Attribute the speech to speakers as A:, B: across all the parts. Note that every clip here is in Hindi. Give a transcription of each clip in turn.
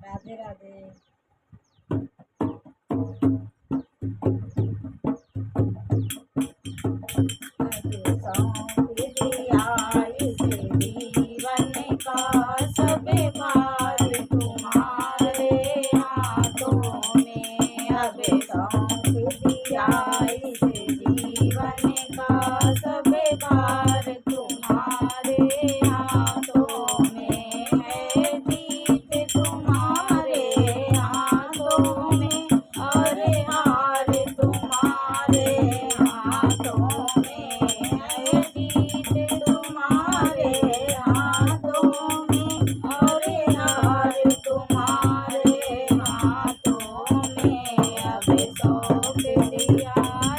A: राधे राधे। सौंप दिया इस जीवन का सब भार तुम्हारे हाथों में। अब सौंप दिया इस जीवन का सब भार तुम्हारे हाथों में। है जीत तुम्हारे हाथों में और हार तुम्हारे हाथों में। है जीत तुम्हारे हाथों में और हार तुम्हारे हाथों में। अब सौंप दिया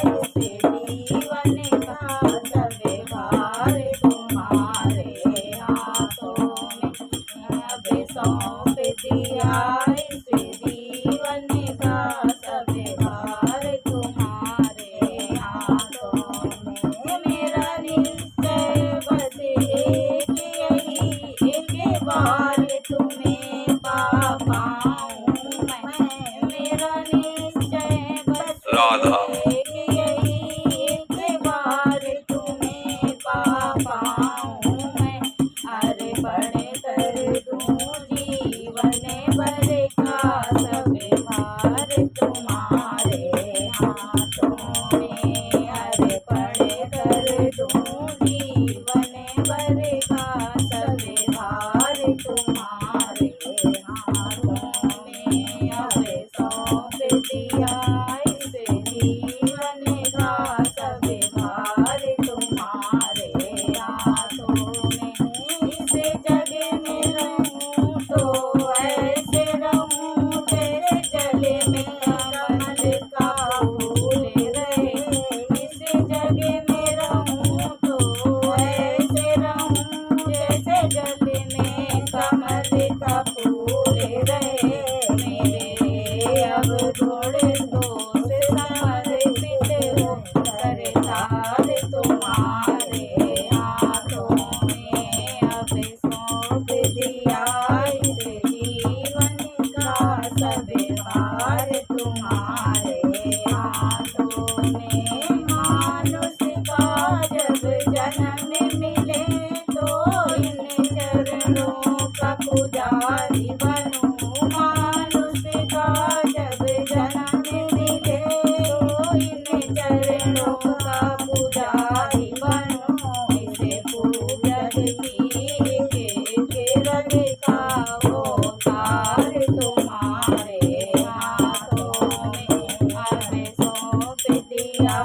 A: इस जीवन का सब भार तुम्हारे हाथों में। अब सौंप दिया इस जीवन का सब भार तुम्हारे हाथों में। मेरा निश्चय बस एक यही, एक बार तुम्हें पा पाऊं मैं। मेरा निश्चय बस
B: राधा
A: एक यही, एक बार तुम्हें पा पाऊं मैं। अरे बड़े कर दूं जीवन भर का सब भार तुम्हारे हाथों में। अरे बड़े कर दूं जीवन भर का सब भार तुम्हारे हाथों में। अब सौंप दिया इस जीवन का सब भार तुम्हारे हाथों में। इस जग में रहूं तो ऐसे रहूं तेरे जल में कमल का फूल रहे। इस जग में रहूं तो ऐसे रहूं जैसे जल में कमल का फूल रहे। मेरे अब थोड़े दोस्त समर्पित हो करतार तुम्हारे हाथों में। अब सौंप दिया इस जीवन का सब भार तुम्हारे हाथों में। मानुष का जब जन्म मिले तो इन चरणों का पुजारी बनूं। मानुष का जब जन्म मिले तो इन चरणों का पुजारी बनूं। इसे पूजक की एक रग का अवतार तुम्हारे हाथों में। अब सौंप दिया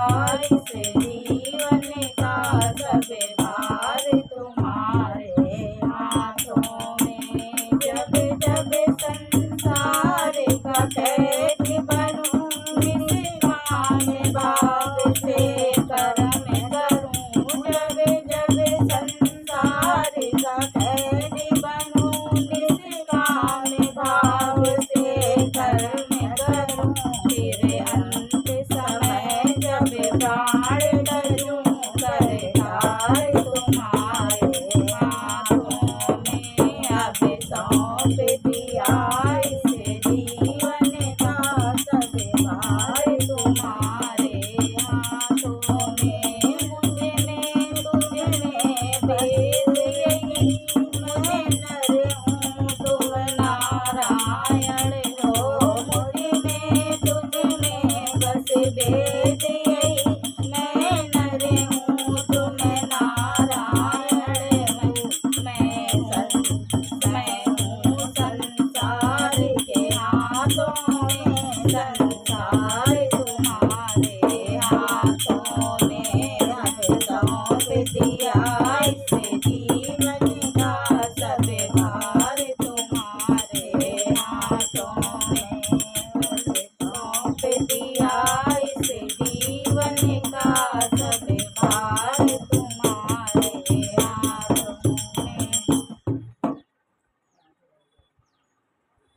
A: इस जीवन का सब भार तुम्हारे हाथों में। जब जब संसार का कैदी बनूं निष्काम भाव से कर्म करूं। जब जब संसार का कैदी बनूं निष्काम भाव से कर्म करूं। फिर अंत समय जब प्राण तजूं करतार तुम्हारे हाथों में। अब सौंप दिया इस जीवन का सब भार तुम्हारे हाथों में। मुझ में तुझ में भेद यही, मैं नर हूँ तुम नारायण हो। मुझ में तुझ में बस भेद